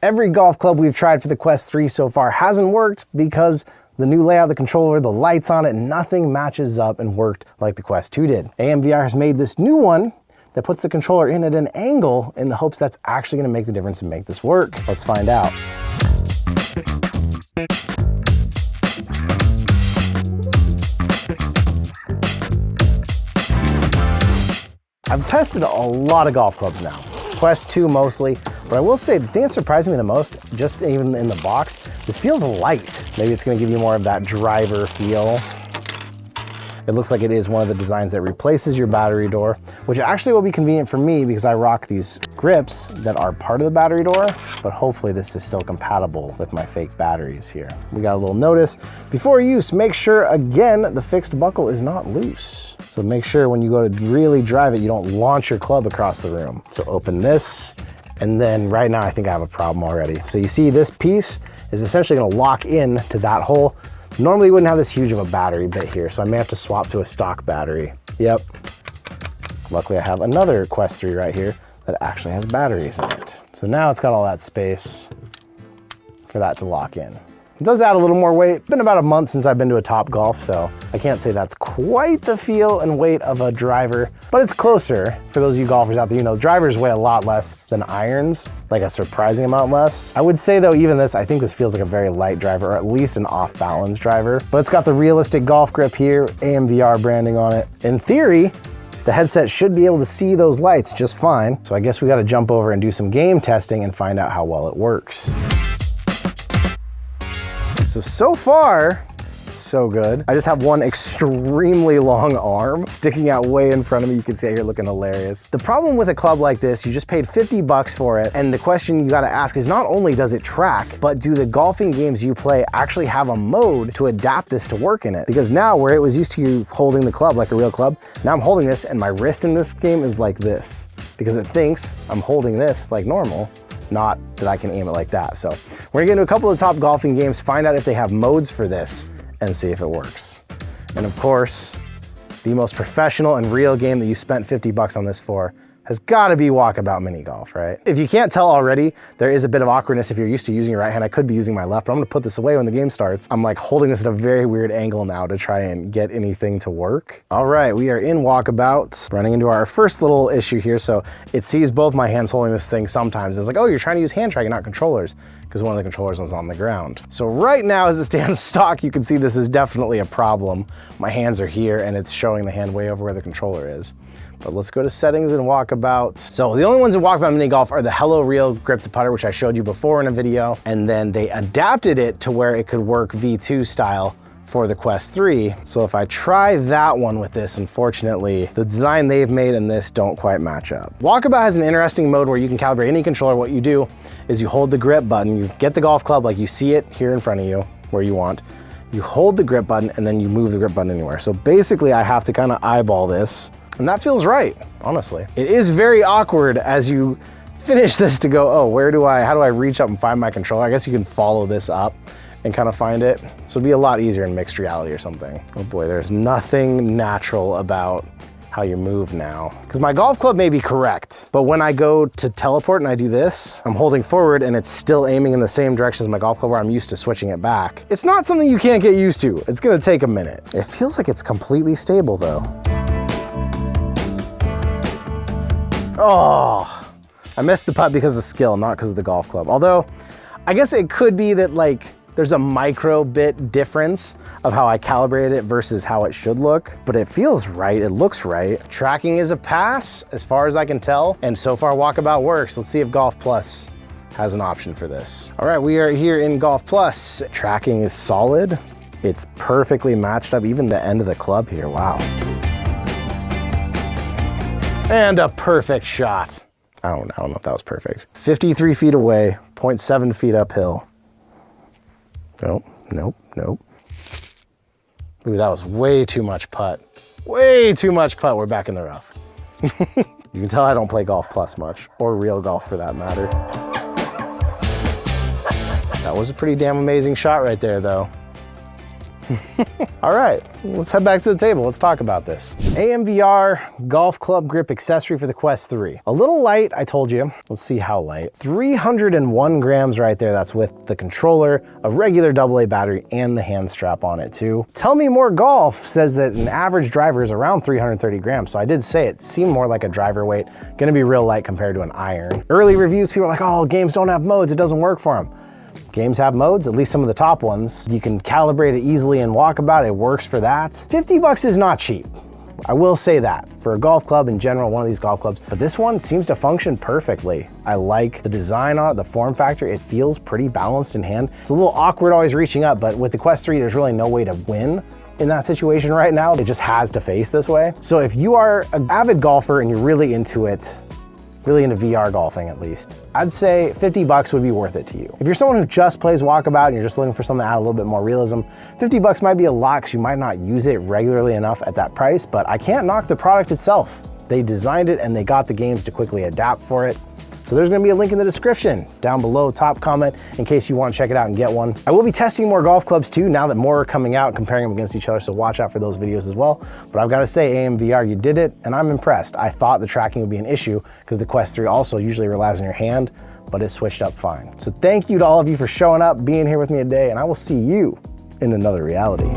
Every golf club we've tried for the Quest 3 so far hasn't worked because the new layout of the controller, the lights on it, nothing matches up and worked like the Quest 2 did. AMVR has made this new one that puts the controller in at an angle in the hopes that's actually gonna make the difference and make this work. Let's find out. I've tested a lot of golf clubs now, Quest 2 mostly, but I will say the thing that surprised me the most, just even in the box, this feels light. Maybe it's gonna give you more of that driver feel. It looks like it is one of the designs that replaces your battery door, which actually will be convenient for me because I rock these grips that are part of the battery door, but hopefully this is still compatible with my fake batteries here. We got a little notice. Before use, make sure, again, the fixed buckle is not loose. So make sure when you go to really drive it, you don't launch your club across the room. So open this, and then right now I think I have a problem already. So you see this piece is essentially gonna lock in to that hole. Normally you wouldn't have this huge of a battery bit here, so I may have to swap to a stock battery. Yep. Luckily I have another Quest 3 right here that actually has batteries in it. So now it's got all that space for that to lock in. It does add a little more weight. It's been about a month since I've been to a Top Golf, so I can't say that's quite the feel and weight of a driver, but it's closer. For those of you golfers out there, you know, drivers weigh a lot less than irons, like a surprising amount less. I would say though, even this, I think this feels like a very light driver, or at least an off-balance driver, but it's got the realistic golf grip here, AMVR branding on it. In theory, the headset should be able to see those lights just fine. So I guess we gotta jump over and do some game testing and find out how well it works. So far, so good. I just have one extremely long arm sticking out way in front of me. You can see it here looking hilarious. The problem with a club like this, you just paid 50 bucks for it. And the question you gotta ask is not only does it track, but do the golfing games you play actually have a mode to adapt this to work in it? Because now where it was used to you holding the club like a real club, now I'm holding this and my wrist in this game is like this because it thinks I'm holding this like normal, not that I can aim it like that. So we're gonna get into a couple of top golfing games, find out if they have modes for this, and see if it works. And of course, the most professional and real game that you spent 50 bucks on this for has gotta be Walkabout Mini Golf, right? If you can't tell already, there is a bit of awkwardness if you're used to using your right hand. I could be using my left, but I'm gonna put this away when the game starts. I'm like holding this at a very weird angle now to try and get anything to work. All right, we are in Walkabout, running into our first little issue here. So it sees both my hands holding this thing sometimes. It's like, oh, you're trying to use hand tracking, not controllers, because one of the controllers is on the ground. So right now, as it stands stock, you can see this is definitely a problem. My hands are here and it's showing the hand way over where the controller is. But let's go to settings and Walkabout. So the only ones in Walkabout Mini Golf are the Hello Real grip to putter, which I showed you before in a video. And then they adapted it to where it could work V2 style for the Quest 3. So if I try that one with this, unfortunately, the design they've made and this don't quite match up. Walkabout has an interesting mode where you can calibrate any controller. What you do is you hold the grip button, you get the golf club like you see it here in front of you, where you want. You hold the grip button and then you move the grip button anywhere. So basically I have to kind of eyeball this. And that feels right, honestly. It is very awkward as you finish this to go, oh, how do I reach up and find my controller? I guess you can follow this up and kind of find it. So it'd be a lot easier in mixed reality or something. Oh boy, there's nothing natural about how you move now. Because my golf club may be correct, but when I go to teleport and I do this, I'm holding forward and it's still aiming in the same direction as my golf club where I'm used to switching it back. It's not something you can't get used to. It's gonna take a minute. It feels like it's completely stable though. Oh, I missed the putt because of skill, not because of the golf club. Although, I guess it could be that like, there's a micro bit difference of how I calibrated it versus how it should look, but it feels right, it looks right. Tracking is a pass, as far as I can tell, and so far Walkabout works. Let's see if Golf Plus has an option for this. All right, we are here in Golf Plus. Tracking is solid. It's perfectly matched up, even the end of the club here, wow. And a perfect shot. I don't know if that was perfect. 53 feet away, 0.7 feet uphill. Nope, nope, nope. Ooh, that was way too much putt. Way too much putt, we're back in the rough. You can tell I don't play Golf Plus much, or real golf for that matter. That was a pretty damn amazing shot right there though. All right, let's head back to the table. Let's talk about this. AMVR golf club grip accessory for the Quest 3. A little light, I told you. Let's see how light. 301 grams right there. That's with the controller, a regular AA battery, and the hand strap on it too. Tell Me More Golf says that an average driver is around 330 grams. So I did say it seemed more like a driver weight. Gonna be real light compared to an iron. Early reviews, people are like, oh, games don't have modes. It doesn't work for them. Games have modes, at least some of the top ones. You can calibrate it easily in Walkabout, it works for that. 50 bucks is not cheap. I will say that for a golf club in general, one of these golf clubs, but this one seems to function perfectly. I like the design on it, the form factor, it feels pretty balanced in hand. It's a little awkward always reaching up, but with the Quest 3, there's really no way to win in that situation right now. It just has to face this way. So if you are an avid golfer and you're really into it, really into VR golfing at least, I'd say 50 bucks would be worth it to you. If you're someone who just plays Walkabout and you're just looking for something to add a little bit more realism, 50 bucks might be a lot because you might not use it regularly enough at that price, but I can't knock the product itself. They designed it and they got the games to quickly adapt for it. So there's gonna be a link in the description down below, top comment, in case you wanna check it out and get one. I will be testing more golf clubs too, now that more are coming out, comparing them against each other, so watch out for those videos as well. But I've gotta say, AMVR, you did it, and I'm impressed. I thought the tracking would be an issue, because the Quest 3 also usually relies on your hand, but it switched up fine. So thank you to all of you for showing up, being here with me today, and I will see you in another reality.